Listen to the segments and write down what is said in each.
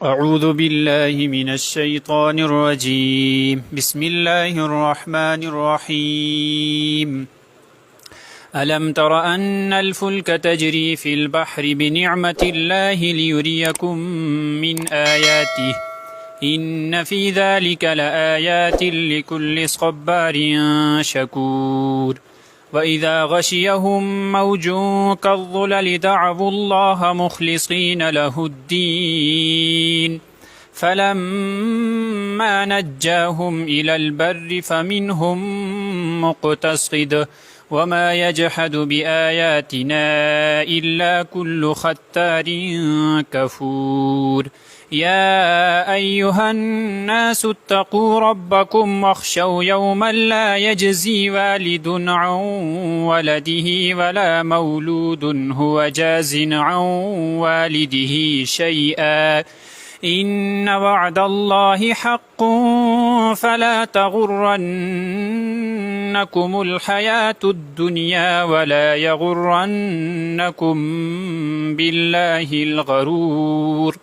أعوذ بالله من الشيطان الرجيم. بسم الله الرحمن الرحيم. ألم تر أن الفلك تجري في البحر بنعمة الله ليريكم من آياته إن في ذلك لآيات لكل صبار شكور. وإذا غشيهم موج كالظلل دعوا الله مخلصين له الدين فلما نجاهم إلى البر فمنهم مقتصد وما يجحد بآياتنا إلا كل ختار كفور. يا أيها الناس اتقوا ربكم واخشوا يوما لا يجزي والد عن ولده ولا مولود هو جاز عن والده شيئا إن وعد الله حق فلا تغرنكم الحياة الدنيا ولا يغرنكم بالله الغرور.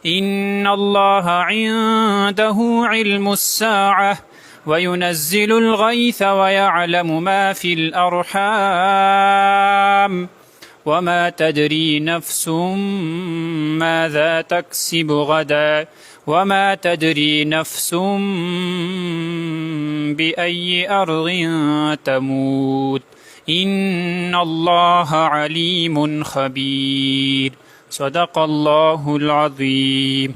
إن الله عنده علم الساعة وينزل الغيث ويعلم ما في الأرحام وما تدري نفس ماذا تكسب غدا وما تدري نفس بأي أرض تموت إن الله عليم خبير. صدق الله العظيم.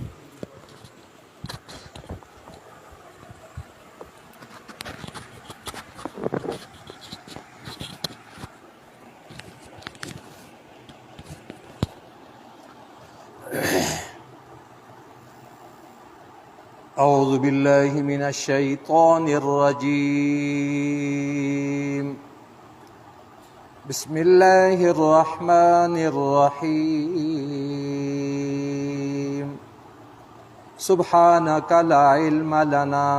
أعوذ بالله من الشيطان الرجيم. بسم الله الرحمن الرحيم. سبحانك لا علم لنا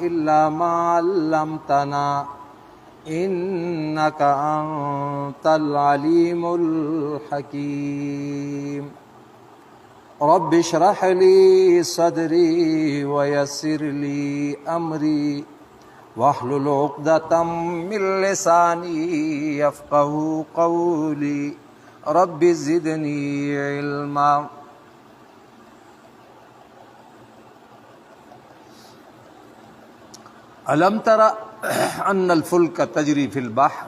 إلا ما علمتنا إنك أنت العليم الحكيم. رب اشرح لي صدري ويسر لي أمري واحلل عقدة من لساني يفقه قولي. رب زدني علما. ألم تر أن الفلك تجري في البحر.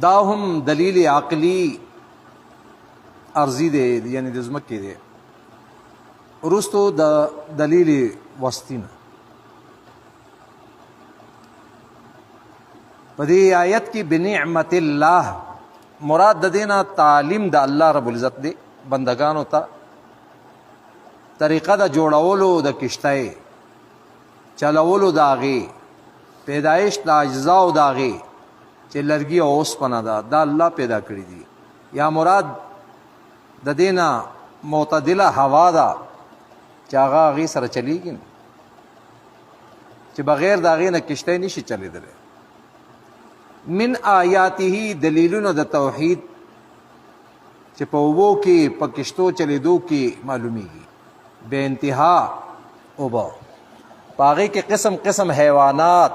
دا هم دلیل عقلی ارضی دے یعنی د ځمکې دی وروستو د دلیل وسطینه. په دې آیت کې بنعمت الله مراد د دینه تعلیم د الله رب العزت دی بندگانو ته طریقه د جوړولو د کشتۍ چلولو د هغې پیدایش د اجزاو د هغې چې لرګي او اوسپنه ده دا الله پیدا کړي دي. یا مراد د دینا معتدله هوا ده چې هغه هغې سره چلیږي چې بغیر د هغې نه کشتی نشي چلیدلی. من آیاته دلیلونه د توحید چې په اوبو کې په کشتو چلیدو کې معلومیږي. بے انتها اوبه په هغې کې قسم قسم حیوانات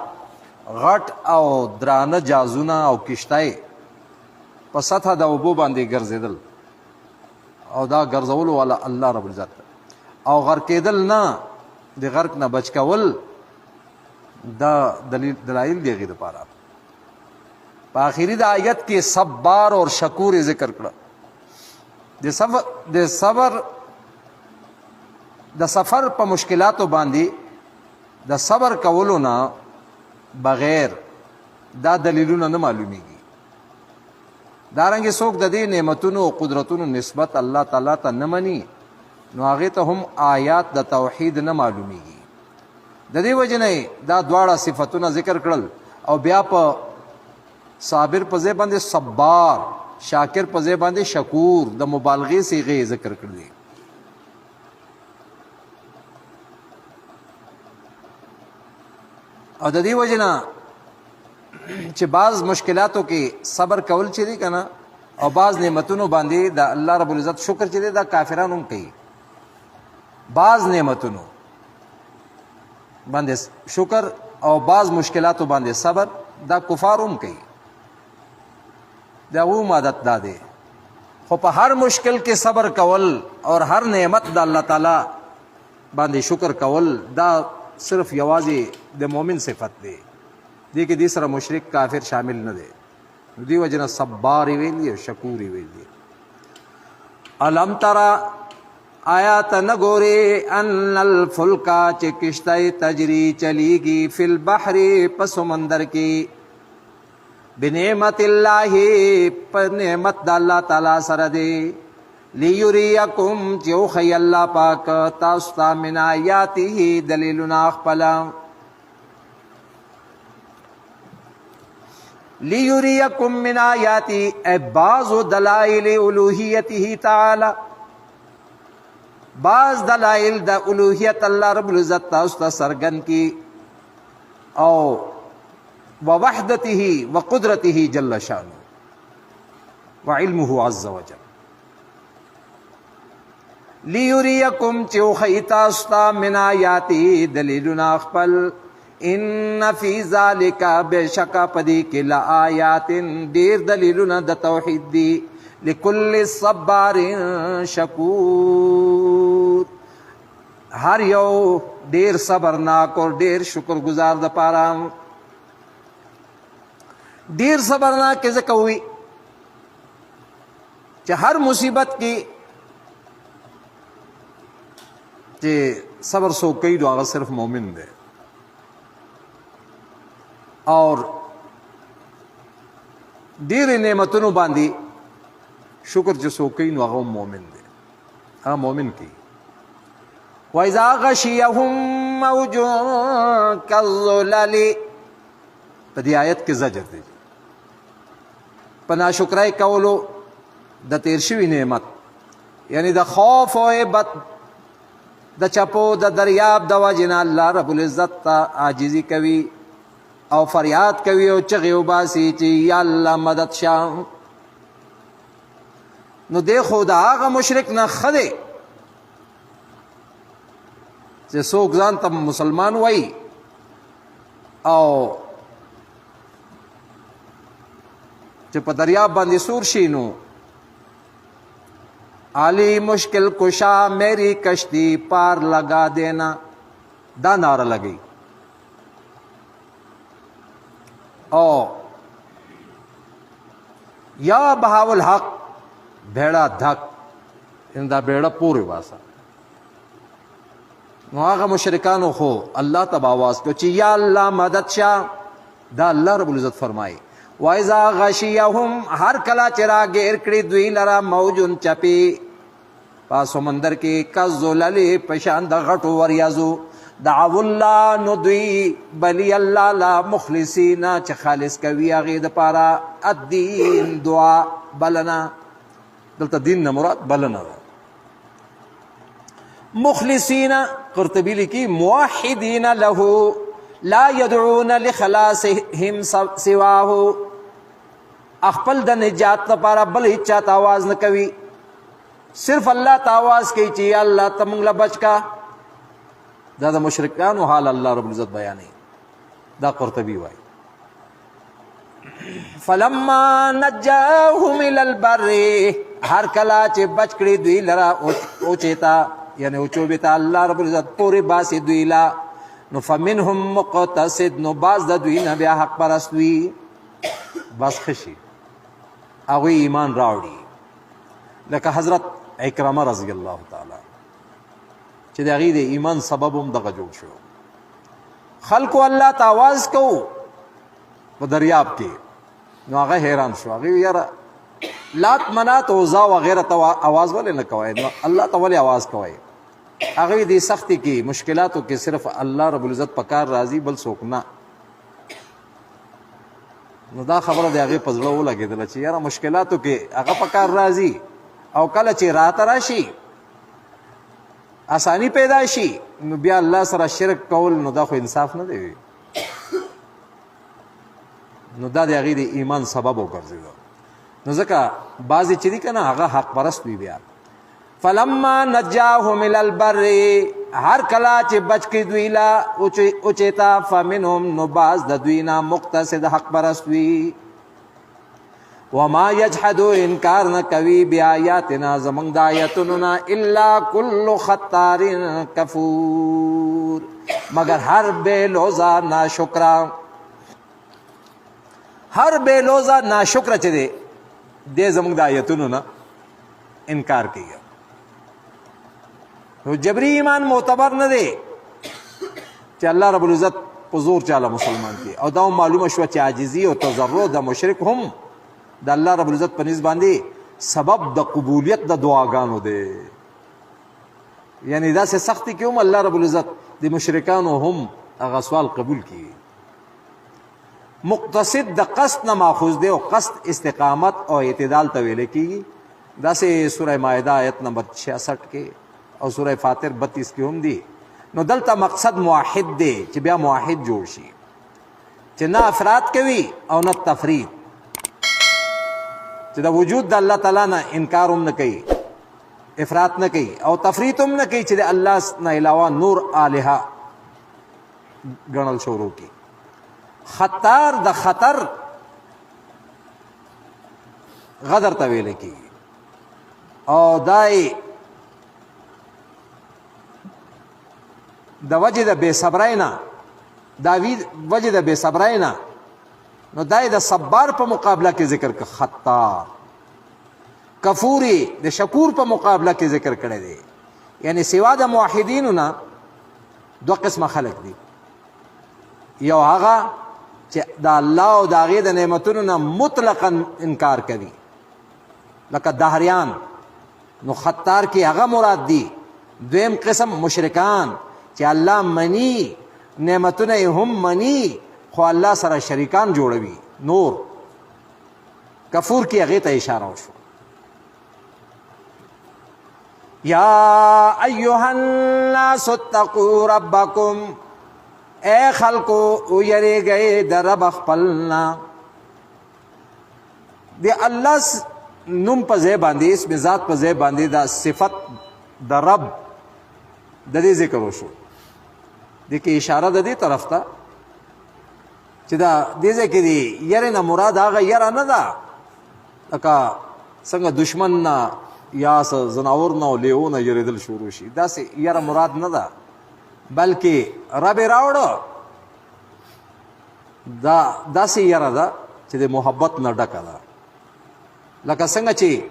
غټ او درانه جازونه او کشتۍ په سطح د اوبو باندې ګرځېدل او دا ګرځولو والا الله رب العزت او غرق کېدل نه د غرق نه بچ کول دا دلایل دی هغې دپاره. په آخري د آیت کې صبار اور شکور ذکر کړه. د سفر په مشکلاتو باندې د صبر کولو نه بغیر دا دلیلونه نه معلومیږي. دارنګه څوک د دې نعمتونو او قدرتونو نسبت الله تعالی ته نه مني نو هغې ته هم آیات د توحید نه معلومیږي. د دې وجې نه دا دواړه صفتونه ذکر کړل او بیا په صابر په ځای باندې صبار، شاکر په ځای باندې شکور د مبالغې صیغې ذکر کړلې. او د دې وجه نه چې بعض مشکلاتو کې صبر کول چې دی که نه او بعض نعمتونو باندې د الله رب العزت شکر چې دی دا کافران هم کوي. بعض نعمتونو باندې شکر او بعض مشکلاتو باندې صبر دا کفار هم کوي. دا هم عادت دا دی. خو په هر مشکل کې صبر کول اور هر نعمت د الله تعالی باندې شکر کول دا صرف یوازې د مؤمن صفت دی. دې کې دې سره مشرک کافر شامل نه دی. دی وجنه صبار ویلی شکور ویلی. الم ترى آیات نګوري ان الفلکا چې کشته تجری چلیږي فی البحر په سمندر کې بنعمت الله پر نعمت د الله تعالی سره دی. لیریکم چې خی الله پاک تاسو ته من آیاته دلیلنا خپل لیریکم من آیاتی بعض دلائل الوهیته تعالی بعض دلائل د الوهیت الله رب العزت تاسو ته سرګن کی او ووحدته وقدرته جل شانه وعلمه عز وجل. لیریکم چې خی تاسو ته من آیاتی دلیلنا خپل ان فی ذالک بشک پدی کې لآیات ډیر دلیلونه د توحید دی لکل صبار شکور هر یو ډیر صبرناک اور ډیر شکر گزار د پاره. ډیر صبرناک ځکه وي چې هر مصیبت کې چې صبر سو کوي نو هغه صرف مؤمن دی اور ډېرې نعمتونو باندې شکر چې څوک کوي نو هغه مؤمن دی. هغه مؤمن کوي. وَإِذَا غَشِيَهُم مَّوْجٌ كَالظُّلَلِ په دې آیت کې زجر دی په ناشکرۍ کولو د تیر شوي نعمت یعنی د خوف او هیبت د چپو د دریاب د وجې نه الله رب العزت ته عاجزي کوي او فریاد کوي او چغې وباسي چې یا الله مدد شه. نو دی خو د هغه مشرک نه ښه دی چې څوک ځان ته مسلمان وایي او چې په دریاب باندې سور شي نو علی مشکل کشا میری کشتی پار لگا دینا دا نعرہ لگی او یا بہاو الحق بھیڑا دھک ان دا بیڑا پوری واسا. نو آغا مشرکانو خو اللہ تب آواز کو چی یا اللہ مدد شاہ دا اللہ رب العزت فرمائی. وَإِذَا غَشِيَهُمْ ہر کلا چرا گیر کڑی دوی لرا موجن چپی پا سمندر کی کالظلل پشان دا غٹو وریازو دعو اللہ نو دوی بلی اللہ لا مخلصینا چه خالص کوي اغید پارا الدین دعا بلنا دلتا دین نمراد بلنا مخلصینا قرطبی لکی موحدین له لا يدعون لخلاصهم سواہو اخپل د نجات پارا بل هیچا آواز نکوي صرف اللہ تا آواز کی چی اللہ تمنگلا بچ کا دا دا مشرکانو حال اللہ رب العزت بیانی دا قرطبی وائی. فلما نجاهم الى البر ہر کلا چی بچ کری دوی لرا اوچیتا یعنی اوچوبیتا اللہ رب العزت پوری باسی دوی لا نو فمنهم مقتصد نو باز دا دوی نبیا حق پرستوی بس خشی اگوی ایمان راوڑی لکه حضرت اکرامه رضی اللہ تعالی چې د هغې د ایمان سبب هم دغه جوړ شو. خلکو الله ته آواز کو په دریاب کې نو هغه حیران شو. هغې یاره لات منات عزا وغیره ته آواز ولې نه کوئ نو الله ته ولې آواز کوئ. هغې دې سختي کې مشکلاتو کې صرف الله رب العزت په کار راځي بل څوک نه. نو دا خبره د هغې په زړه ولګېدله چې یاره مشکلاتو کې هغه په کار راځي او کله چې راته راشي آسانی پیدا شي نو بیا الله سره شرک کول نو دا خو انصاف نه دی. نو دا د هغې د ایمان سبب وګرځېده. نو ځکه بعضې چې دي که نه هغه حق پرست وي بیا فلما نجاهم الى البر هر کله چې بچ کړي دوی له اوچېتا فمنهم نو باز د دوی نه مقتصد حق پرست وي وما یجحدو انکار نه کوي بیااتنا زمونږ د آیتونو نه الا کل خطار کفور مگر هر بېلوزه ناشکره هر بېلوزه ناشکره چې دی دی زمونږ د آیتونو نه انکار کوي نو جبری ایمان معتبر نه دی چې الله رب العزت په زور چاله مسلمان کی او دا معلومه شوه چې عاجزي او تضرع د مشرک هم د الله رب العزت په نسبت باندې سبب د قبولیت د دعاګانو دی یعنی داسې سختي کې هم الله رب العزت د مشرکانو هم هغه سوال قبول کړي مقتصد د قصد نه ماخوذ دی او قصد استقامت او اعتدال ته ویل کېږي داسې سوره مائده آیت نمبر 66 کې او سوره فاطر 32 کې هم دي نو دلته مقصد موحد دی چې بیا موحد جوړ شي چې نه افراد کوي او نه تفرید چې د وجود د الله تعالی نه انکار هم نه کوي افراط نه کوي او تفریط هم نه کوي چې د الله نه علاوه نور الها ګڼل شروع کی خطر د خطر غدر ته ویل کېږي او دای د وجه د بے صبرۍ نه وجه د بے صبرۍ نه نو دای د صبار په مقابله کې ذکر کړ خطار کفوري د شکور په مقابله کې ذکر کړی دی یعنی سوا د موحدینو نه دو قسمه خلق دي یو هغه چې د الله او د هغې د نعمتونو نه مطلقا انکار کوي لکه دهریان نو خطار کې هغه مراد دي دویم قسم مشرکان چې الله منی نعمتونه هم منی خو الله سره شریکان جوړوي نور کفور کې هغې ته اشاره وشو یا ایها الناس اتقوا ربکم اے خلقو ویریږئ د رب خپلنا د الله نوم په ځای باندې اسم ذات په ځای باندې دا صفت د رب د دې ذکر وشو د کې اشاره د دې طرف ته چې دا دې ځای کې دی یره نه مراد هغه یره نه ده لکه څنګه دشمن نه یا زناور نه او لیو نه یریدل شروع شي داسې یره مراد نه ده بلکې رب راوړو دا داسې یره ده چې د محبت نه ډکه ده لکه څنګه چې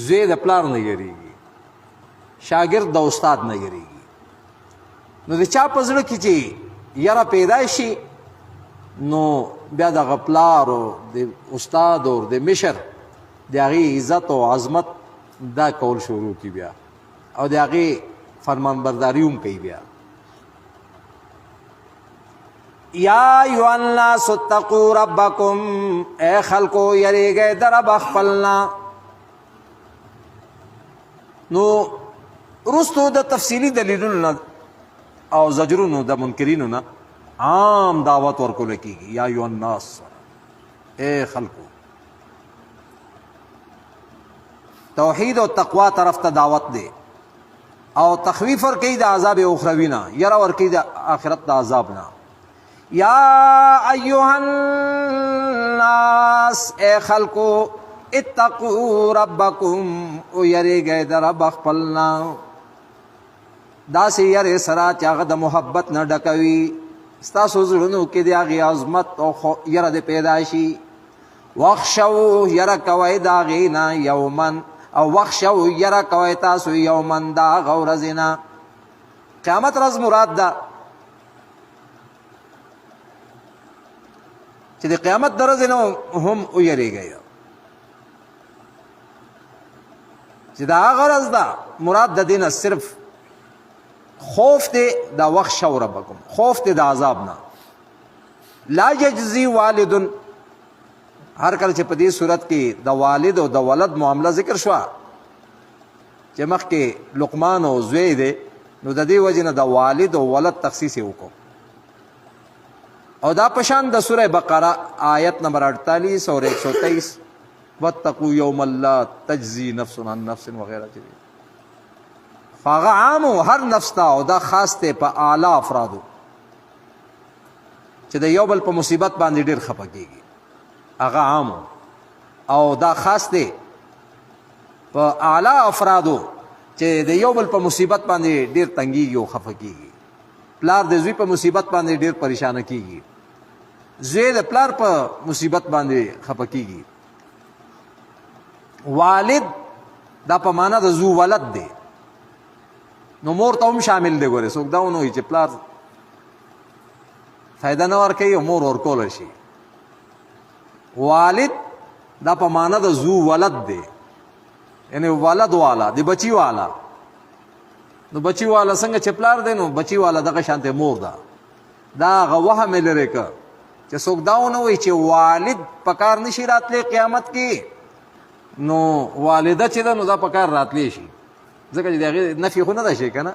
زوی د پلار نه یریږي شاګرد د استاد نه یریږي نو د چا په زړه کې چې یره پیدا شي نو بیا د پلار او د استاد او د مشر د هغې عزت او عظمت دا کول شروع کی بیا او د هغې فرمانبرداري هم کوي بیا یا ایها الناس اتقوا ربکم اے خلقو یریږئ د رب خپلنا نو وروستو د تفصیلي دلیلونو نه او زجرونو د منکرینو نه عام دعوت ورکول کېږي یا ایها الناس اے خلقو توحید او تقوا طرف ته دعوت دی او تخویف ورکوي د عذاب اخروي نه یره ورکوي د آخرت د عذاب نه یا ایها الناس اے خلقو اتقوا ربکم او یریږئ د رب خپلنا داسې یرې سره چې هغه د محبت نه ډکوي ستاسو زړونو کې د هغې عظمت او یره د پیدا شي واخشو یره کوئ د هغې نه یومن او واخشو یره کوئ تاسو یومن د هغه ورځې نه قیامت ورځ مراد ده چې د قیامت د ورځې نه هم ویریږئ چې د هغه ورځ ده مراد د دې نه صرف خوف دی د واخشوا ربکم خوف دی د عذاب نه لا یجزي والد هر کله چې په دې صورت کې د والد او د ولد معامله ذکر شوه چې مخکې لقمان او زوی دی نو د دې وجې نه د والد او ولد تخصیص یې وکړو او دا پشان د سوره بقره آیت نمبر 48 اور 123 واتقوا یوم لا تجزی نفس عن نفس وغیرہ چی فاغا عامو هر نفس تا او دا خاص ته په اعلی افرادو چې د یو بل په مصیبت باندې ډیر خپه کیږي هغه عامو او دا خاص ته په اعلی افرادو چې د یو بل په مصیبت باندې ډیر تنګيږي او خفه کیږي پلار د زوی په مصیبت باندې ډیر پریشان کیږي زوی د پلار په مصیبت باندې خفه کیږي والد دا په معنا د زو ولد دی نو مور ته هم شامل دی ګوره څوک دا ونه وي چې پلار فائدہ نه ورکوي او مور ورکول شي والد دا په معنا د زو ولد دی یعنی ولد والا دی بچی والا نو بچی والا څنګه چې پلار دی نو بچی والا دغه شانته مور ده دا غوه مې لري که چې څوک دا ونه وي چې والد پکار نشي راتلی قیامت کې نو والده چې ده نو دا پکار راتلی شي ځکه چې د هغې نفي خو نه ده شي که نه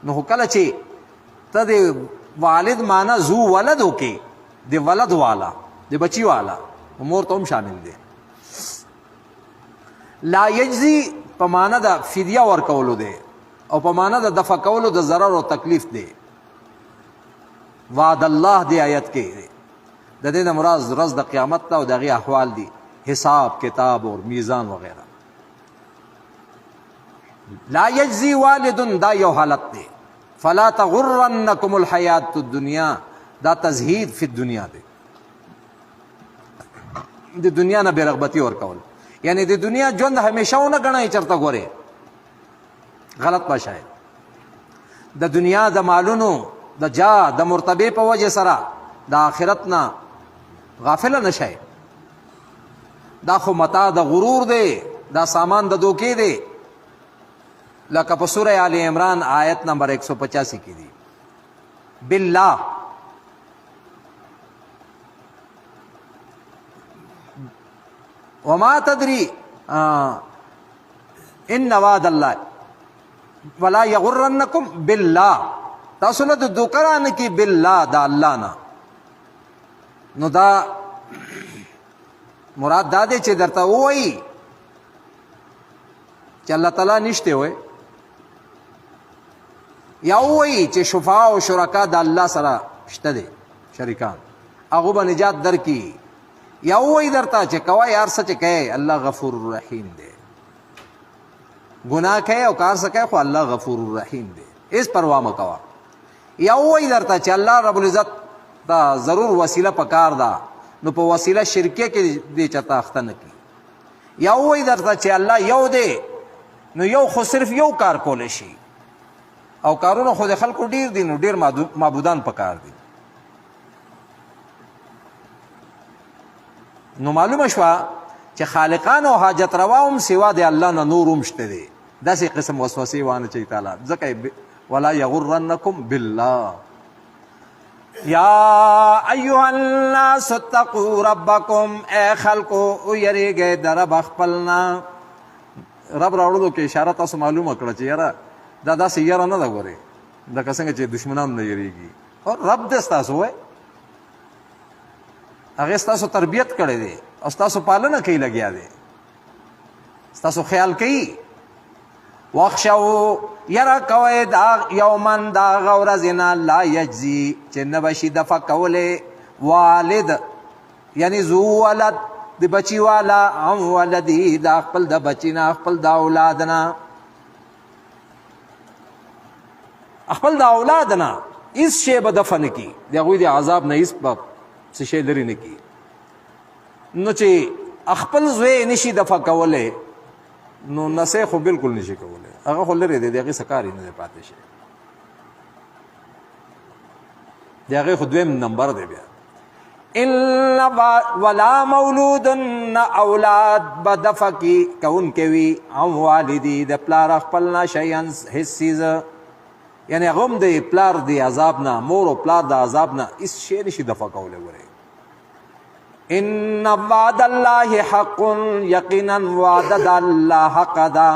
نو خو کله چې ته د والد معنا زو ولد وکې د ولد والا د بچی والا مور ته هم شامل دی لا یجزی په معنا د فدیه ورکولو دی او په معنا د دفع کولو د ضرر او تکلیف دی وعد الله دی آیت کې د دې نه مراد ورځ د قیامت او دغه احوال دي حساب کتاب اور میزان وغیرہ لا یجزی والد دا یو حالت دی فلا تغرنکم الحیات الدنیا دا تزهید فی الدنیا دی د دنیا نه بیرغبتی ورکول یعنی د دنیا ژوند همیشه ونه غنئ چرته ګوره غلط پاشای د دنیا د مالونو د جا د مرتبه په وجه سره د آخرت نه غافل نشئ دا خو متاع د غرور دی دا سامان د دوکې دی لکه په سوره آل عمران آیت نمبر 185 کې دی بالله وما تدري ان وعد الله ولا يغرنكم بالله تاسو له د دوکران کې بالله دا الله نه نو دا مراد دا دی چې درته وایي چې الله تعالی نشته وای یا وایي چې شفاع او شرکا د الله سره شته دي شریکان هغه به نجات درکې یا وایي درته چې کوه یار څه چې کوي الله غفور رحیم دی گناہ کوي او کار څه کوي خو الله غفور رحیم دی اس پروا مه کوه یا وایي درته چې الله رب العزت دا ضرور وسیله پکار ده نو په وسیله شرکیه کې دې چاته اخته نه کی یا وایي درته چې الله یو دی نو یو خو صرف یو کار کولی شي او کارونه خو د خلکو ډیر دي نو ډیر معبودان پکار دي نو معلومه شوه چې خالقان او حاجت روا هم سوا د الله نه نور هم شته دي داسې قسم وسوسې وانه چي تعالی ځکه ولا یغرنکم بالله یا ایها الناس اتقوا ربکم اے خلقو یریږئ د رب خپلنا رب راوړلو کې اشاره تاسو معلومه کړه چې یاره دا داسې یاره نه ده ګورې لکه څنګه چې دشمنان نه یریږي او رب دې ستاسو وای هغې ستاسو تربیت کړی دی او ستاسو پالنه کوي لګیا دی ستاسو خیال کوي واخشو یره کوئ دا یومن دا هغه ورځې نه لا یجزي چې نه به شي دفع کولی والد یعنی زو ولد د بچی والا هم ولدی دا خپل د بچی نه خپل د اولاد نه خپل د اولاد نه هېڅ شی به دفع نه کي د هغوی د عذاب نه هېڅ به څه شی لرې نه کي نو چې خپل زوی نشي دفع کولی نو نسې خو بالکل نشي کولی هغه خو لرې دی د هغې څه کار یې نه دی پاتې شي د هغې خو دویم نمبر دی بیا ان ولا مولود اولاد بدفع کی کون کے وی ام والدی د پلار خپل نه شیئن حسیز یعنی غم د پلار دی عذاب نه مور او پلار د عذاب نه اس شی نشي دفع کولی وره ان وعد الله حق یقینا وعد الله حق دا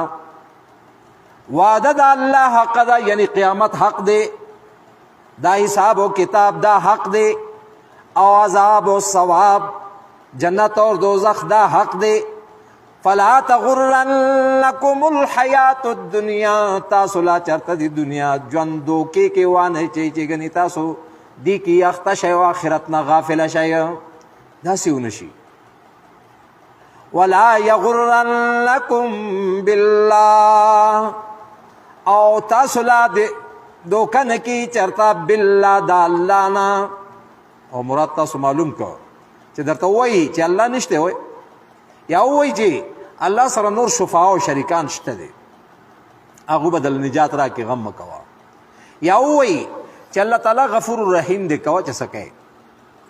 وعد الله حق دا یعنی قیامت حق دی دا حساب و کتاب دا حق دی او عذاب و ثواب جنت اور دوزخ دا حق دی فلا تغرنکم الحیات الدنیا، تاسو لا چرته دی دنیا ژوند دوکې کې وانه چې ګنې تاسو دی کې اخته شئ او آخرت نه غافله شئ، داسې ونه شي. ولا یغرنکم بالله، او تاسو لا دوکه نه کی چرته بالله د الله نه. او مراد تاسو معلوم کو چې درته وایي چې الله نشته وای، یا وایي چې الله سره نور شفاء او شریکان شته دي، هغه بدل نجات را کې غم مکوا. یا وایي چې الله تعالی غفور الرحیم دی، کوا چې سکے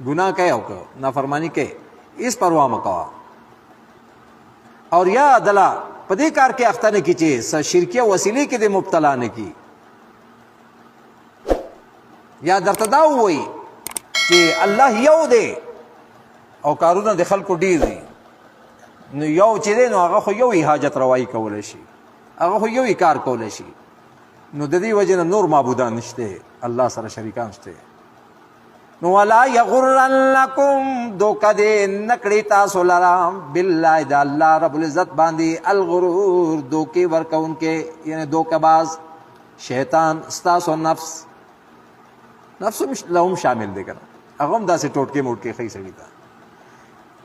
گناہ کوي او نافرمانی کوي اس پروا مکوا. اور یا دلا پدې کار کې اخته نه کی چې شرکیه وسیلې کې د مبتلا نه کی. یا درته دا وایي چې الله یو دی او کارونه د خلکو ډیر دي، نو یو چې دی نو هغه خو یو حاجت روایی کولی شي، هغه خو یو کار کولی شي، نو د دې وجې نه نور معبودان نشته، الله سره شریکان شته. نو ولا یغرنکم دوکه دې نکړي تاسو لرا بالله د الله رب العزت باندې الغرور دوکې ورکوونکې، یعنی دوکه باز شیطان ستاسو نفس لهم شامل دی کنه، هغه هم داسې ټوټکې موټکې ښی سړي ته.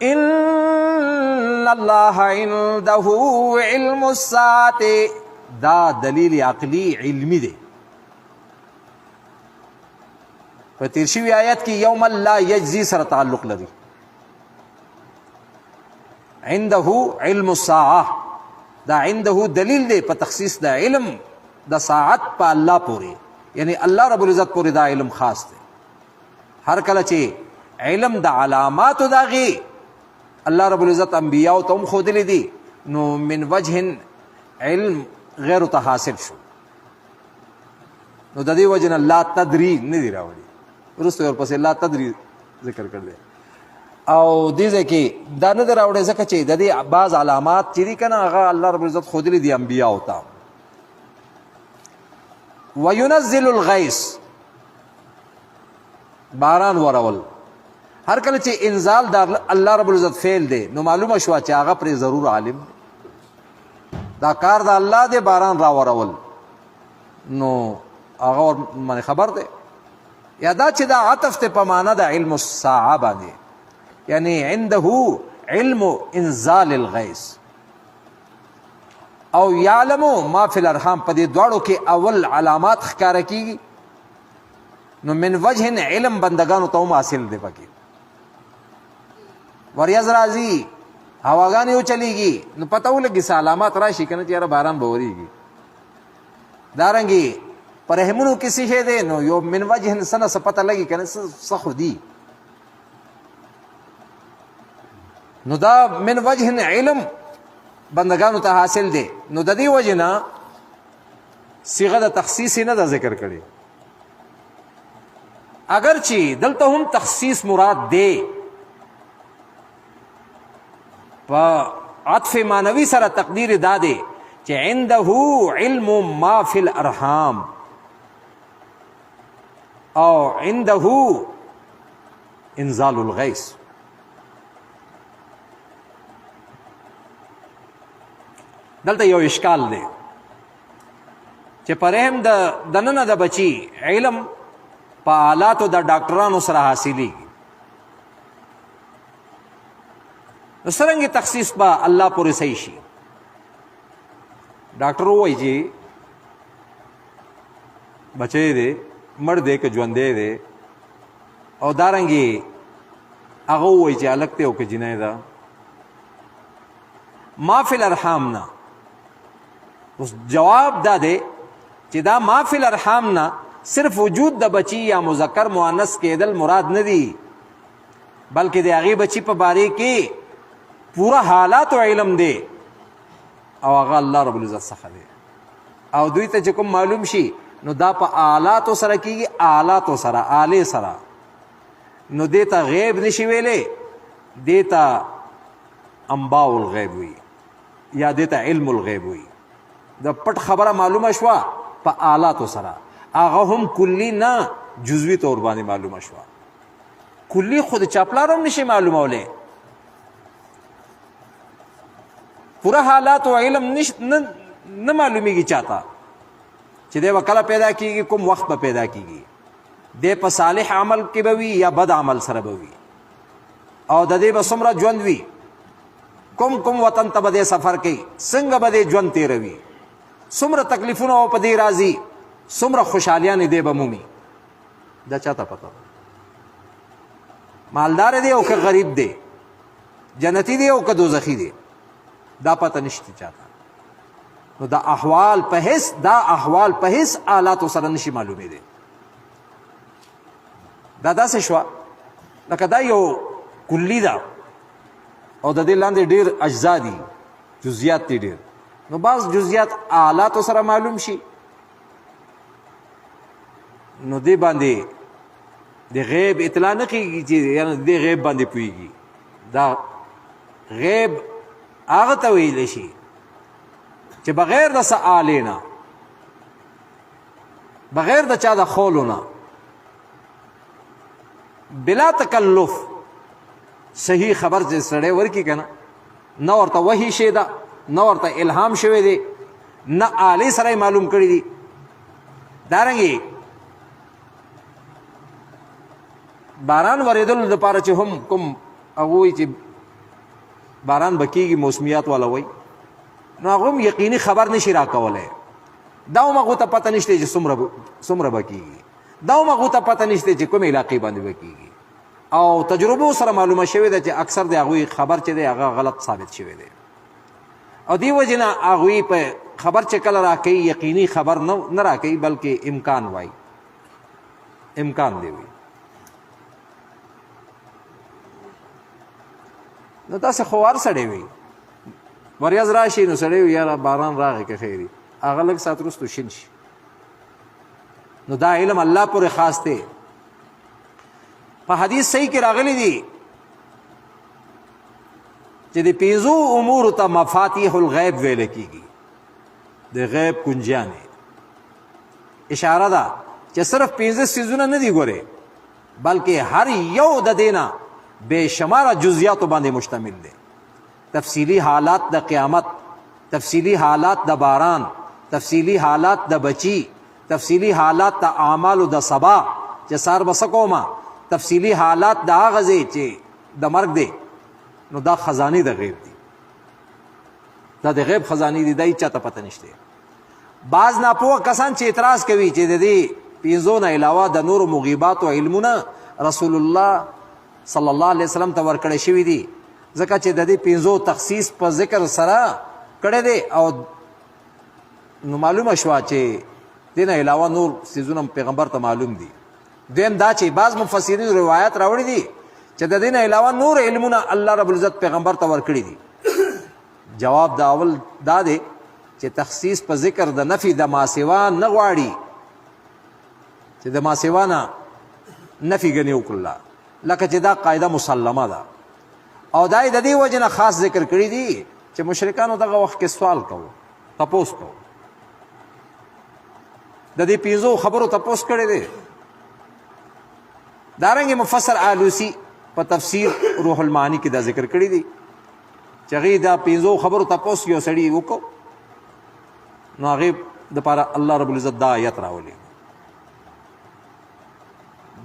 ان الله عنده علم الساعه، دا دلیل عقلی علمی دی. په تیر شوي آیت کې یوم لا یجزی سره تعلق لري. عنده علم الساعه، دا عنده دلیل دی په تخصیص د علم د ساعت په الله پورې، یعنی الله رب العزت پورې دا علم خاص دی. هر کله چې علم د علاماتو داغي الله رب العزت انبیاء ته هم ښودلی دي، نو من وجه علم غیر ته حاصل شو، نو د دې وجه نه لا تدری نه دی راوړي، وروسته ورپسې لا تدری ذکر کړ دی. او دې ځای کې دا نه دی راوړی ځکه چې د دې بعض علامات چې دي که نه هغه الله رب العزت ښودلی دي انبیاء ته. وینزل الغیث، باران ورول. هر کله چې انزال د الله رب العزت فعل دی، نو معلومه شوه چې هغه پرې ضرور عالم دی، دا کار د الله دی باران را ورول، نو هغه باندې خبر دی. یا دا چې دا عطف ته په معنا د علم الساعه باندې، یعنی عنده علم انزال الغیث او یعلم ما فی الارحام، په دې دواړو کې اول علامات ښکاره کیږي، نو من وجه علم بندگانو ته هم حاصل دی. پکې وریځ راځي، هواګانې وچلیږي، نو پته ولګي څه علامات راشي که نه چې یاره باران به وریږي. دارنګې په رحمونو کې څه شی دی، نو یو من وجه څه نه څه پته لګي که نه څه خو دي، نو دا من وجه علم بندگانو ته حاصل دی. نو د دې وجه نه صيغه د تخصیص نه ده ذکر کړي، اگر چې دلته هم تخصیص مراد دی، په عطف معنوي سره تقدیر دا دی چې عنده علم ما فی الارحام او عنده انزال الغیث. دلته یو اشکال دی چې په رحم د دننه د بچي علم په آلاتو د ډاکټرانو سره حاصلېږي، نو څرنګه تخصیص به الله پورې صحیح شي. ډاکټر وایي چې بچی دی مړ دی که ژوندی دی، او دارنګې هغه وایي چې هلک دی او که جنۍ ده. ما فی الارحام نه اوس جواب دا دی چې دا ما فی الارحام نه صرف وجود د بچی یا مذکر مؤنث کېدل مراد نه دی، بلکې د هغې بچی په باره کې پورا حالات و علم دی، او هغه الله رب العزت څخه دی. او دوی ته چې کوم معلوم شي نو دا په آلاتو سره کېږي، آلاتو سره، آلې سره، نو دې ته غیب نشي ویلی، دې ته انباء الغیب وي یا دې ته علم الغیب وي. د پټ خبره معلومه شوه په آلاتو سره، هغه هم کلی نه جزوي طور باندې معلومه شوه. کلی خود چاپلار هم نشي معلومولی، پورا حالات او علم نه معلومیږي چاته چې دی به کله پیدا کیږي، کوم وخت به پیدا کیږي، دی په صالح عمل کې به وي یا بد عمل سره به وي، او د دې به څومره ژوند وي، کوم وطن ته به دی سفر کوي، څنګه به دی ژوند تېروي، څومره تکلیفونه او په دې راځي، څومره خوشحالیانې دی به مومي، دا چاته پته ده؟ مالدار دی او که غریب دی، جنتی دی او که دوزخي دی، دا پته نشته چاته. نو دا احوال په هیڅ آلاتو سره نشي معلومېدی. دا داسې شوه لکه دا یو کلی ده او د دې لاندې ډېر اجزا دي، جزئیات دي ډېر. نو بعض جزئیات آلاتو سره معلوم شي، نو دې باندې د غیب اطلاع نه کېږي چې یعنې دې غیب باندې پوهېږي. دا غیب هغه ته ویلی شي چې بغیر د څه آلې نه، بغیر د چا د خولو نه، بلا تکلف صحیح خبر چې سړی ورکي که نه، نه ورته وحي شی ده، نه ورته الهام شوی دی، نه آلې سره یې معلوم کړي دي. دارنګې باران ورېدلو دپاره چې هم کوم هغه وایي چې باران به کېږي، موسمیات والا وایي، نو هغه هم یقیني خبر نشي راکولی. دا هم هغو ته پته نشته چې څومره به کېږي، دا هم هغو ته پته نشته چې کومې علاقې باندې به کېږي. او تجربو سره معلومه شوې ده چې اکثر د هغوی خبر چې دی هغه غلط ثابت شوی دی. او دې وجې نه هغوی په خبر چې کله راکوي یقیني خبر نه راکوي، بلکې امکان وایي، امکان دی وایي. نو داسې خوار سړی وي، وریځ راشي نو سړی وي یاره باران راغی که خیري، هغه لږ ساعت وروسته شین شي. نو دا علم الله پورې خاص دی. په حدیث صحیح کې راغلی دي چې د 5 امورو ته مفاتیح الغیب ویل کېږي، د غیب کنجیانې. اشاره ده چې صرف 5 څیزونه نه دي ګورې، بلکې هر یو د دې نه بے شماره جزئیاتو باندې مشتمل دی. تفصیلی حالات د قیامت، تفصیلی حالات د باران، تفصیلی حالات د بچی، تفصیلی حالات د اعمالو د سبا چې سار به څه کومه، تفصیلی حالات د هغه ځای چې د مرګ دی. نو دا خزانې د غیب دي، دا د غیب خزانې دي، دا هیچ چاته پته نشته. بعض ناپوه کسان چې اعتراض کوي چې د دې 5 نه علاوه د نورو مغیباتو علمونه رسول الله صلی الله علیه وسلم ته ورکړی شوي دي، ځکه چې د دې 5 تخصیص په ذکر سره کړی دی. او نو معلومه شوه چې دې نه علاوه نور څیزونه پیغمبر ته معلوم دي. دویم دا چې بعض مفسرین روایات راوړي دي چې د دې نه علاوه نور علمونه الله رب العزت پیغمبر ته ورکړي دي. جواب دا اول دا دی چې تخصیص په ذکر د نفي د ماسوا نه غواړي، چې د ماسوا نه نفي ګڼي وکړله، لکه چې دا قاعده مسلمه ده. او دا یې د دې وجې نه خاص ذکر کړي دي چې مشرکانو دغه وخت کې سوال کوو، تپوس کوو، د دې 5 خبرو تپوس کړی دی. دارنګې مفسر آلوسی په تفسیر روح المعانی کې دا ذکر کړي دي چې هغې دا 5 خبرو تپوس یو سړي وکړو، نو هغې دپاره الله رب العزت دا آیت راولي.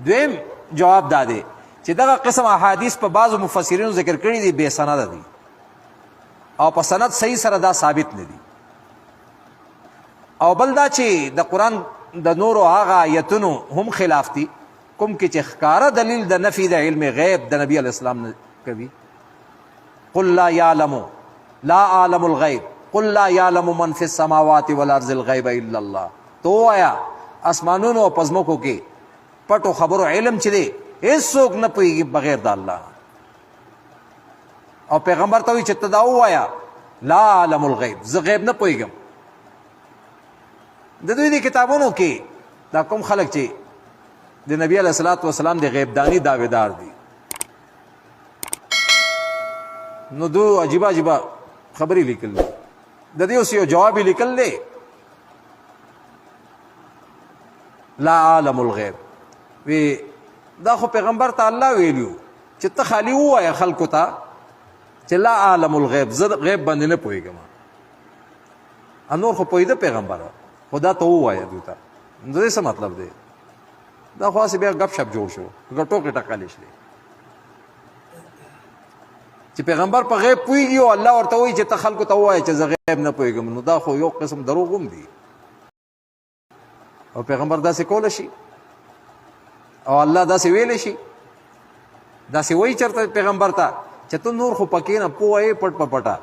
دویم جواب دا دی چې دغه قسم احادیث په بعضو مفسرینو ذکر کړي دي بے سنده دي، او په سند صحیح سره دا ثابت نه دي. او بل دا چې د قرآن د نورو هغه آیتونو هم خلاف دي، کوم کې چې ښکاره دلیل د نفي د علم غیب د نبی علیه السلام نه کوي. قل لا اعلم الغیب قل لا یعلم من فی السماوات والارض الغیب الا الله. تو آیا اسمانونو او پزمکو کې پټو خبرو علم چې دی هیڅوک نه پوهېږي بغیر د الله. او پیغمبر ته وایي چې ته دا ووایه لا اعلم الغیب، زه غیب نه پوهېږم. د دوی د کتابونو کې دا کوم خلک چې د نبی علیه الصلاۃ والسلام د غیبدانی دعویدار دي، نو دو عجیبه عجیبه خبرې لیکل دي. د دې اوس یو جواب یې لیکل دی لا عالم الغیب. وی دا خو پیغمبر ته الله ویلو چې ته خالی ووایه خلکو ته چې لا عالم الغیب، زه غیب باندې نه پوهېږم. نور خو پوهېده پیغمبره، خدا ته ووایه دوی ته. د دې څه مطلب دی؟ دا خو هسې بیا ګپ شپ جوړ شو، ټوکې ټکالې شوې چې پیغمبر په غیب پوهېږي او الله ورته وایي چې ته خلکو ته ووایه چې زه غیب نه پوهېږم. نو دا خو یو قسم دروغ هم دي. او پیغمبر داسې کولی شي او الله داسې ویلی شي؟ داسې وایي چېرته پیغمبر ته چې ته نور خو پکې نه پوه یې پټ په پټه،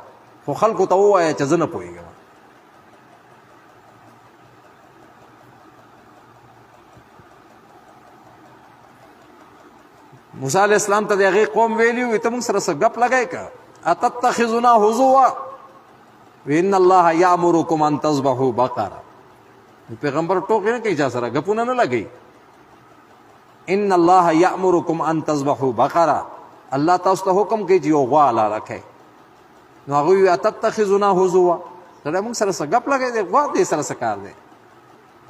خو خلکو ته ووایه چې زه نه پوهېږم. موسی علیہ السلام ته د هغې قوم ویلي وي ته موږ سره څه ګپ لګئ که اتتخذنا هزوا وان الله یامرکم ان تذبحوا بقره. پیغمبر ټوکې نه کوي چا سره، ګپونه نه لګوي. ان الله یامرکم ان تذبحوا بقره، الله تاسو ته حکم کوي چې یو غوا حلاله کړئ. نو هغوی وایي اتتخذنا هزوا، سړی موږ سره څه ګپ لګوي دی، غوا دې سره څه کار دی؟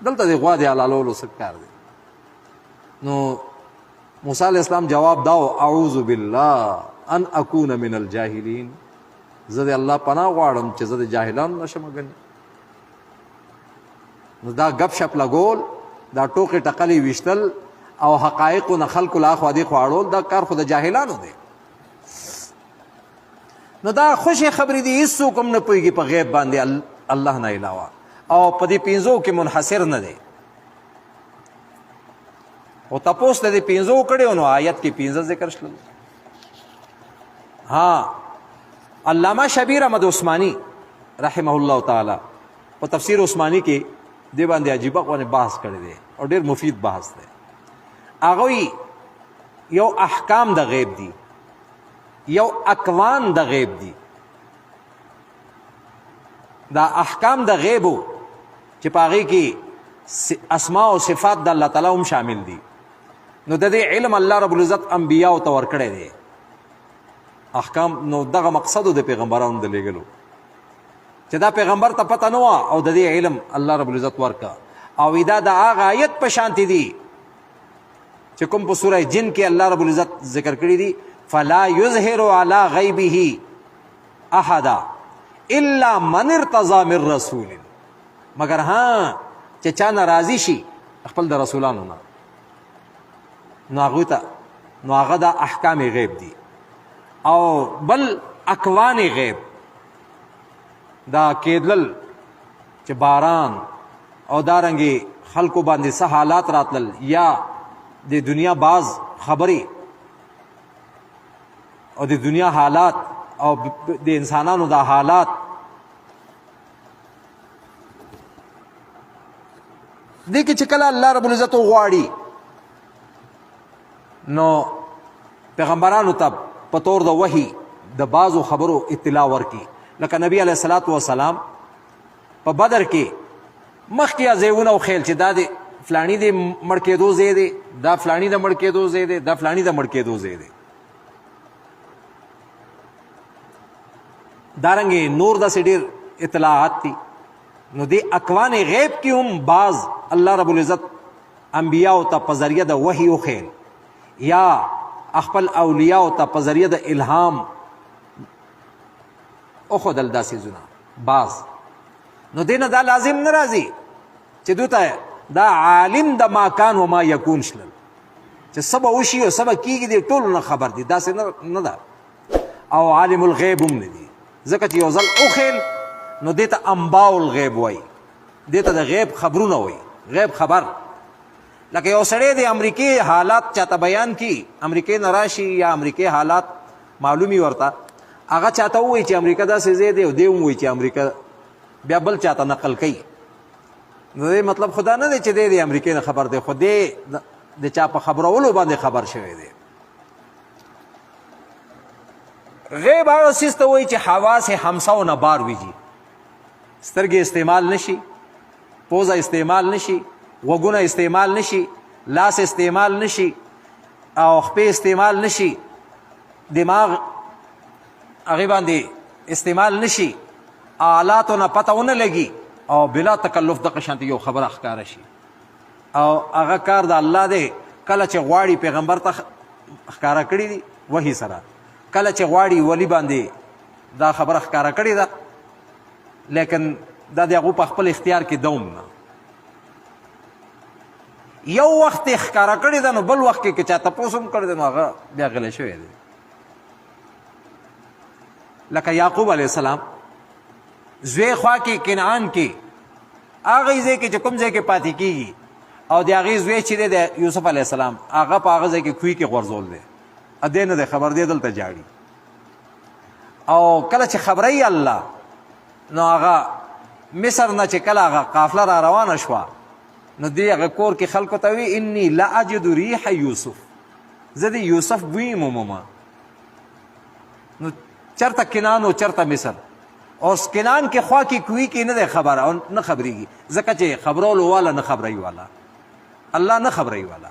دلته د غوا د حلالولو څه کار دی؟ نو موسی علیہ السلام جواب داو اعوذ بالله ان اکون من الجاهلین، زه د الله پناه غواړم چې زه د جاهلانو نشم ګڼي. نو دا ګپ شپ لګول، دا ټوکې ټقلې ویشتل او حقایقو نه خلکو له اخوا دېخوا اړول، دا کار خو د جاهلانو دی. نو دا خوشې خبرې دي، هېڅوک هم نه پوهېږي په غیب باندې الله نه علاوه، او په دې پنځو کې منحصر نه دی. او تپوس د دې پنځو کړی نو آیت کې 15 ذکر شول. ها علامه شبیر احمد عثماني رحمه الله تعالی په تفسیر عثماني کې دې باندې عجیبه غوڼې بحث کړی دی او ډېر مفید بحث دی. هغوی یو احکام د غیب دي، یو اکوان د غیب دي. دا احکام د غیبو چې په هغې کې اسماء او صفات د الله تعالی هم شامل دي. نو د دې علم الله رب العزت انبیاو ته ورکړی دی احکام. نو دغه مقصد د پیغمبرانو د لیږلو چې دا پیغمبر ته پته نه وه او د دې علم الله رب العزت ورکړه. او دا د هغه آیت په شانتې دي چې کوم په سوره جن کې الله رب العزت ذکر کړي دي فلا یظهر علی غیبه احدا الا من ارتضى من رسول، مگر ها چې چا ناراضي شي خپل د رسولانو نه، نو هغوی ته نو هغه د احکام غیب دي. او بل اکوان غیب دا کېدلل چې باران او دارنګې خلکو باندې څه حالات راتلل، یا د دنیا بعض خبرې او د دنیا حالات او د انسانانو دا حالات. دې کې چې کله الله رب العزت وغواړي نو پیغمبرانو ته په طور د وحي د بعضو خبرو اطلاع ورکي. لکه نبی علیه الصلاة والسلام په بدر کې مخکې ځایونه وښیل چې دا د فلانی د مړ کېدو ځای دی، دا فلانی د مړ کېدو ځای دی، دا فلانی د مړ کېدو ځای دی. دارنګې نور داسې ډېر اطلاعات دي. نو دې اکوان غیب کې هم بعض الله رب العزت انبیاو ته په ذریعه د وحي وښیل، یا خپل اولیاو ته په ذریعه د الهام وښودل دا څیزونه بعض. نو دې نه دا لازم نه راځي چې دوی ته دا عالم د ما کان و ما یکون شلل، چې څه به وشي او څه به کېږي دې ټولو نه خبر دي، داسې نه ده. او عالم الغیب هم نه دي، ځکه چې یو ځل وښیل نو دې ته انباء الغیب وایي، دې ته د غیب خبرونه وایي، غیب خبر. لکه یو سړی د امریکې حالات چاته بیان کی، امریکې نه راشي یا امریکې حالات معلومي ورته، هغه چاته ووایي چې امریکا داسې ځای دی او دی هم وایي چې امریکا، بیا بل چاته نقل کوي. نو دې مطلب خدا نه دی چې دی د امریکې نه خبر دی، خو دی د چا په خبرولو باندې خبر شوی دی. غیب هغه څیز ته وایي چې حواس خمسو نه بار ویجي، سترګې استعمال نشي، پوزه استعمال نشي، غوږونه استعمال نشي، لاس استعمال نشي، او خپې استعمال نشي، دماغ هغې باندې استعمال نشي، آلاتو نه پته ونه لګي، او بلا تکلف دغه شانتې یو خبره ښکاره شي. او هغه کار د الله دی، کله چې غواړي پیغمبر ته ښکاره کړي دي وحي سره، کله چې غواړي ولی باندې دا خبره ښکاره کړې ده، لیکن دا د هغو په خپل اختیار کې دوم نه. یو وخت یې ښکاره کړې ده، نو بل وخت کې که چا تپوس هم کړی دی نو هغه بیا غلی شوی دی. لکه یعقوب علیه السلام زوی خوا کې کنعان کې هغه ځای کې چې کوم ځای کې پاتې کېږي او د هغې زوی چې دی د یوسف علیه السلام هغه په هغه ځای کې کوی کې غورځول دی، ادې نه دی خبر، دی دلته جاړي. او کله چې خبروي الله نو هغه مصر نه چې کله هغه قافله را روانه شوه نو دی هغه کور کې خلکو ته وی انی لا اجد ریح یوسف، زه د یوسف بوی مومم. نو چرته کنان او چرته مصر، او کنان کې خوا کې کوی کې نه دی خبر او نه خبرېږي، ځکه چې خبرولو والا نه خبروي والا، الله نه خبروي والا.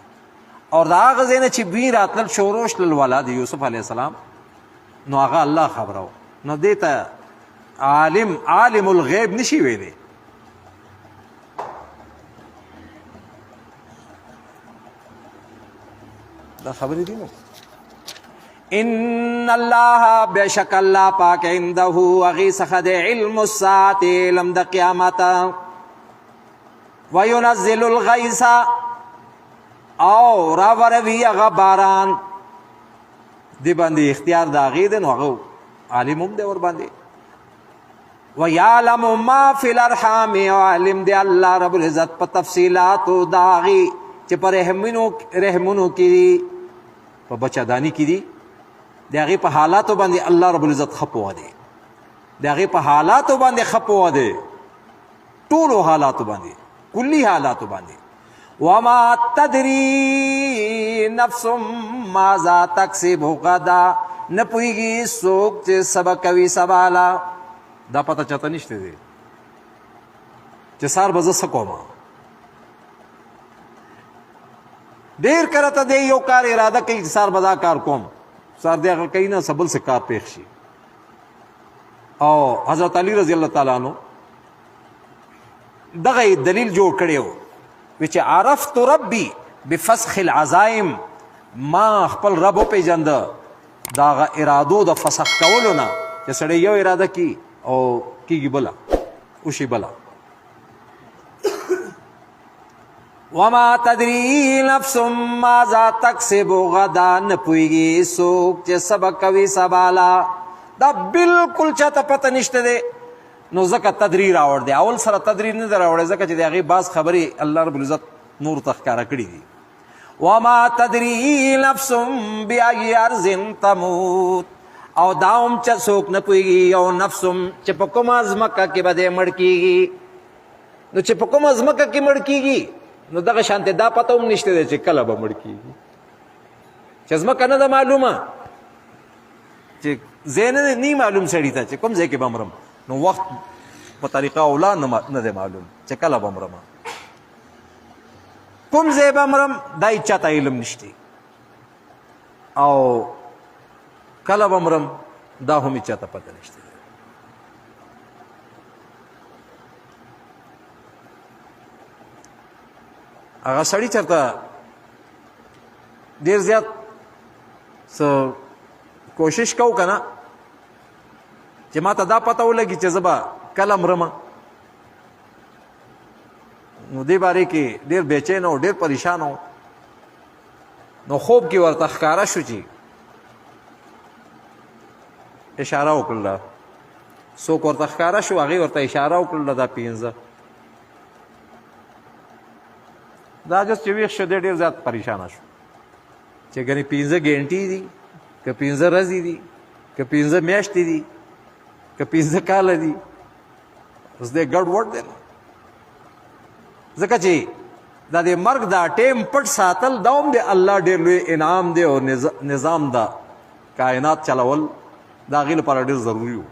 او د هغه ځای نه چې بوی راتلل شروع شلل والا د یوسف علیه السلام نو هغه الله خبرو. نو دې ته عالم الغیب نشي ویلی. دا خبرې دي نو ان الله بشک الله پاک عنده هغې څخه د علم الساعة علم د قیامت وینزل الغیث او راوروي هغه باران دی باندې اختیار د هغې دی نو هغه عالم هم دی ورباندې. ویعلم ما فی الارحام او علم دی الله رب العزت په تفصیلاتو د هغې چې په رحمونو کې دي، په بچهداني کې دي، د هغې په حالاتو باندې الله رب العزت ښه پوه دی، د هغې په حالاتو باندې ښه پوه دی، ټولو حالاتو باندې، کلي حالاتو باندې. وما تدري نفس ماذا تکسب غدا، نه پوهېږي څوک چې سبا کوي سباله. دا پته چاته نشته دی چې سار به زه څه کوم. ډېر کله ته دی یو کار اراده کوي چې سار به دا کار کوم، سار دی هغه کوي نه سبل څه کار پېښ شي. او حضرت علی رضی الله تعالی عنہ دغه دلیل جوړ کړی و چې عرفت ربي بفسخ العزائم، ما خپل رب وپېژنده د هغه ارادو د فسخ کولو نه چې سړی یو اراده کي او کېږي بله وشي بله. وما تدري نفس ماذا تکسب غدا، نه پوهېږي څوک چې سبا کوي سباله. دا بلکل چاته پته نشته دی. نو ځکه تدري راوړ دی، اول سره تدري نه دی راوړی ځکه چې د هغې بعض خبرې الله رب العزت نور ته ښکاره کړي دي. وما تدري نفس بأي أرض تموت، او دا هم چې څوک نه پوهېږي یو نفس هم چې په کومه ځمکه کې به دی مړ کېږي. نو چې په کومه ځمکه کې مړ کېږي نو دغه شانتې دا پته هم نشته دی چې کله به مړ کېږي، چې ځمکه نه ده معلومه، چې ځای نه معلوم سړي ته چې کوم ځای کې به مرم، نو وخت په طریقه اولا نه دی معلوم چې کله به مرم، کوم ځای به مرم دا هېچا ته علم نشته، او کله به مرم دا هم هېچا ته پته نشته. هغه سړي چېرته ډېر زیات څه کوشش کوو که نه چې ما ته دا پته ولګي چې زه به کله مرمه، نو دې بارے کې ډېر بېچین او ډېر پریشان و. نو خوب کې ورته ښکاره شو چې اشاره وکړله، څوک ورته ښکاره شو هغې ورته اشاره وکړله دا 15. دا جس چې ویښ شو دی ډېر زیات پریشانه شو چې ګنې 15 ګنټې دي که 15 ورځې دي که 15 میاشتې دي که 15 کاله دي، اوس دی ګډ وډ دی. ځکه چې دا د مرګ دا ټیم پټ ساتل دا هم د الله ډېر لوی انعام دی او نظام دا کائنات چلول دا هغې لپاره ډېر ضروري و.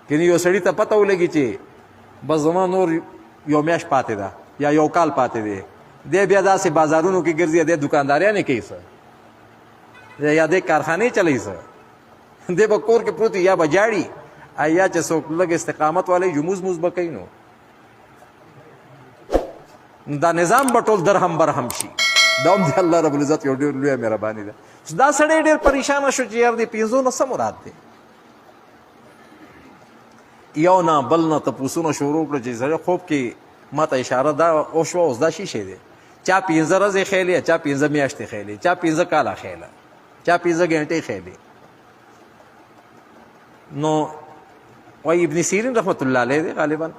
کنې یو سړي ته پته ولګي چې بس زما نور یو میاشت پاتې ده یا یو کال پاتې دی، دی بیا داسې بازارونو کې ګرځي، دی دکانداریانې کوي څه، یا دی کارخانې چلوي څه، دی به کور کې پروت یا به جاړي یا چې څوک لږ استقامت والی جموز موز به کوي. نو دا نظام به ټول درهم برهم شي. دا هم د الله رب العزت یو ډېر لویه مهرباني ده. دا سړی ډېر پریشانه شو چې یار دې 15 نه څه مراد دی، یو نه بل نه تپوسونه شروع کړه چې سړی خوب کې ما ته اشاره دا وشوه اوس دا شي شی دی چا 15 ورځې خیلې چا 15 میاشتې خیلې چا 15 کاله خیله چا 15 غنټې خیلې. نو وای ابن سیرین رحمت الله علیه دی غالبا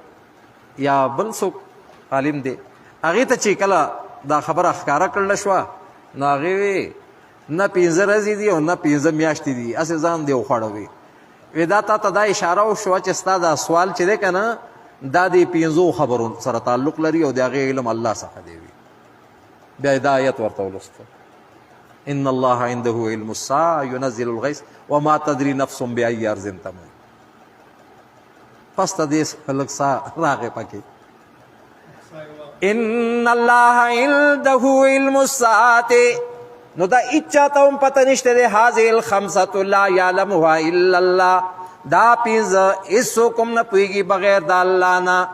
یا بل څوک عالم دی هغې ته چې کله دا خبره ښکاره کړله شوه نو هغې وی نه 15 ورځې دي او نه 15 میاشتې دي هسې ځان دی وخوړوي. وی دا تا ته دا اشاره وشوه چې ستا دا سوال چې دی که نه دا د 15 خبرو سره تعلق لري او د هغې علم الله څخه دی. وي بیا دا آیت ورته ولوسته ان الله عنده علم الساعه ينزل الغيث وما تدري نفس بأي ارض تموت. پس ته دې لږ سا راغې پکې ان الله عنده علم الساعه نو دا اچاته هم پته نشته دی هذه الخمسه لا يعلمها الا الله دا پنځه هېڅوک هم نه پوهېږي بغیر د الله نه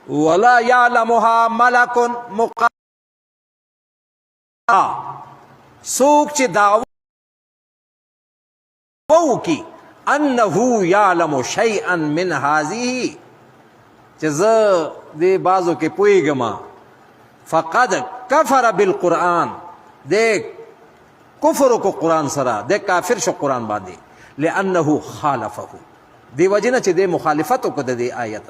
ولا يعلمها ملک مقرب څوک چې دعوه وکړي انه يعلم شيئا من هذه چې زه دې بعضو کې پوهېږم فقد کفر بالقرآن دې کفر کو قرآن سره دې کافر شو قرآن باندې لأنه خالفه دی وجه نه چې دې مخالفت وکړه د دې آیت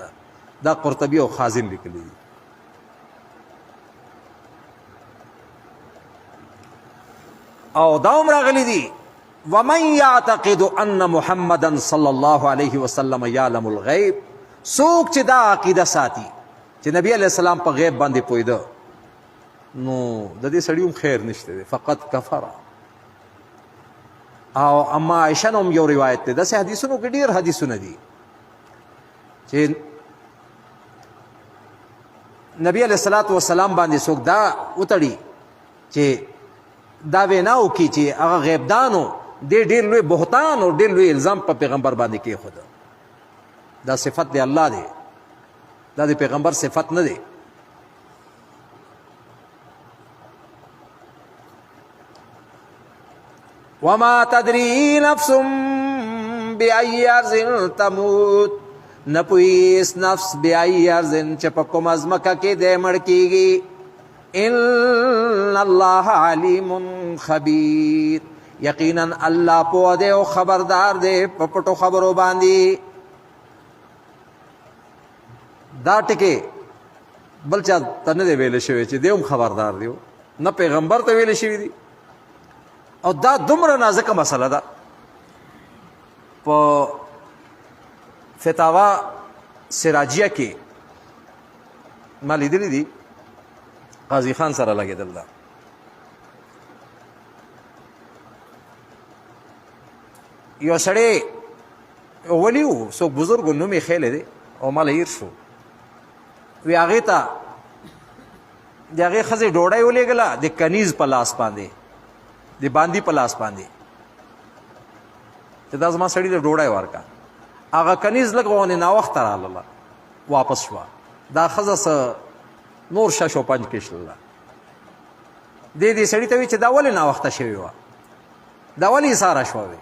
دا قرطبي او خازن لیکلي دي. او دا هم راغلی دي ومن یعتقد ان محمدا صلی الله علیه وسلم یعلم الغیب څوک چې دا عقیده ساتي چې نبی علیه السلام په غیب باندې پوهېده نو د دې سړي هم خیر نشته دی فقط کفر. او اما عایشه نه هم یو روایت دی داسې حدیثونو کې ډېر حدیثونه دي چې نبی علیه الصلاة والسلام باندې څوک دا وتړي چې دا وینا وکړي چې هغه غیبدانو دې ډېر لوی بهتان او ډېر لوی الزام په پیغمبر باندې کېښوده. دا صفت دی الله دی دا د پیغمبر صفت نه دی. وما تدري نفس بأي أرض تموت نه پوهېږي نفس بأي أرض چې په کومه ځمکه کې دی مړ کېږي. ان الله علیم خبیر یقینا الله پوه دی او خبردار دی په پټو خبرو باندې. دا ټکې بل چا ته نه دی ویلی شوی چې دی هم خبردار دی نه پیغمبر ته ویلی شوي دي. او دا دومره نازکه مسله ده په فتاوا سراجیه کې ما لیدلی دي قاضي خان سره لګېدل ده یو سړی ولی و څوک بزرګو نوم یې خیلی دی او ما له هیر شو وی هغې ته د هغې ښځې ډوډۍ ولېږله د کنیز په لاس باندې د باندې په لاس باندې چې دا زما سړي ته ډوډۍ ورکړه. هغه کنیز لږ غونې ناوخته راغله واپس شوه. دا ښځه څه نور شش و پنج کې شلله. دې سړي ته وی چې دا ولې ناوخته شوې وه دا ولې ایساره شوه وې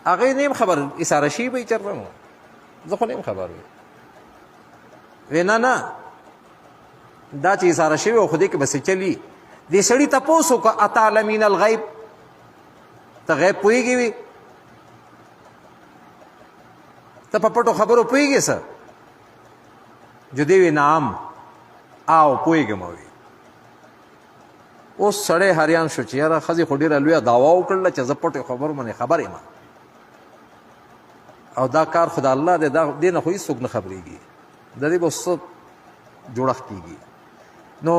هغې نه یم خبر ایساره شي به یې چېرته نو زه خو نه یم خبر وی نه نه دا چې ایساره شوې و خو دې کې بسې چلي. دې سړي تپوس وکړه اتعلمین الغیب ته غیب پوهېږي وي ته په پټو خبرو پوهېږې څه جو دې وی نام او پوهېږم وي. اوس سړی حیران شو چې یاره ښځې خو ډېره لویه دعوا وکړله چې زه پټو خبرو باندې خبر یم او دا کار خو د الله دی دې نه خو هېڅوک نه خبرېږي د دې به څه جوړښت کېږي. نو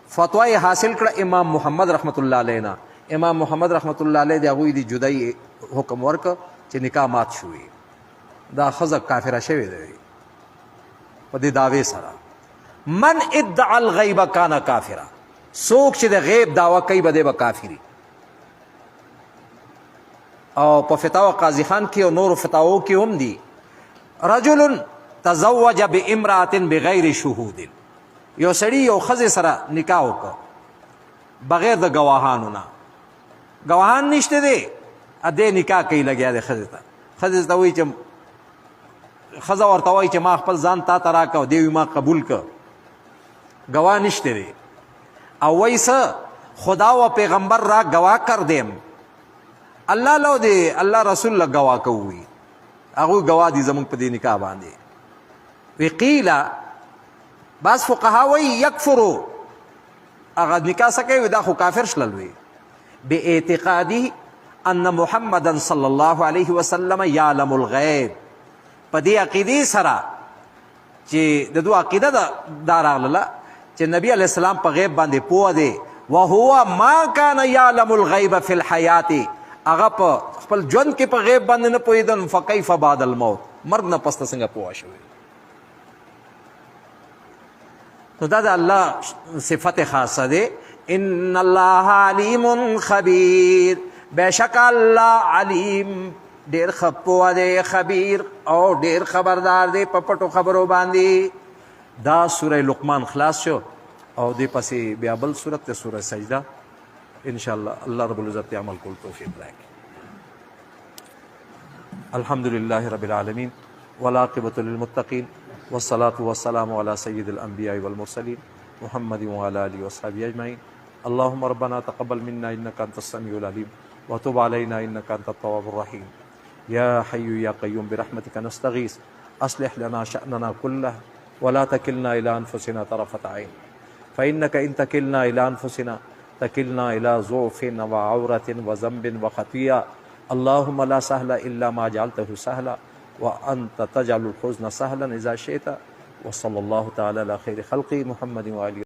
فتوا یې حاصل کړه امام محمد رحمت الله علیه نه. امام محمد رحمت الله علیه د هغوی د جدایي حکم ورکړه چې نکاح مات شوي دا ښځه کافره شوې ده په دې دعوې سره. من ادعا الغیب کان کافره څوک چې د غیب دعوه کوي به دی به کافري. او په فتاوا قاضي خان کې او نورو فتاوو کې هم دي رجل تزوج بامرأة بغیر شهود یو سړي یو ښځې سره نکاح وکړه بغیر د ګواهانو نه. ګواهان نشته دی ا دې نکاح کوي لګیا دی ښځې ته. ښځې ته وایي چې ښځه ورته وایي چې ما خپل ځان تا ته راکړه او دی وي ما قبول که ګواه نشته دی او وایي څه خدا و پیغمبر را گواه کردیم الله لو دی الله رسول له گواه کوي هغوی گواه دي زموږ په دې نکاح باندې وی قیله بعض فقها وایي یکفرو هغه نکاح څه کوي دا خو کافر شلل وي باعتقاده ان محمدا صلی الله علیه وسلم یعلم الغیب په دې عقیدې سره چې د دو عقیده دا راغله چې نبی علیه السلام په غیب باندې پوه دی وهو ما كان يعلم الغیب فی الحیات هغه په خپل ژوند کې په غیب باندې نه پوهېدل فکیف بعد الموت مرګ نه پسته څنګه پوه شوی نو دا د الله صفت خاصه دی ان الله علیم خبیر بېشک الله علیم ډېر ښه پوه دی خبیر او ډېر خبردار دی په پټو خبرو باندې دا سوره لقمان خلاص شو او دې پسې بیا بل صورت ته سوره سجده انشاءالله الله رب العزت عمل کول توفیق راکړي الحمد لله رب العالمين والعاقبة للمتقين والصلاة والسلام على سيد الأنبياء والمرسلين محمد وعلى آله وصحبه أجمعين اللهم ربنا تقبل منا إنك أنت السميع العليم وتب علينا إنك أنت التواب الرحيم يا حي يا قيوم برحمتك نستغيث أصلح لنا شأننا كله ولا تكلنا إلى أنفسنا طرفة عين فإنك إن تكلنا إلى أنفسنا تكلنا إلى ضعف وعورة وذنب وخطيئة اللهم لا سهل إلا ما جعلته سهلا وأنت تجعل الحزن سهلا إذا شئت وصلى الله تعالى على خير خلقه محمد وآله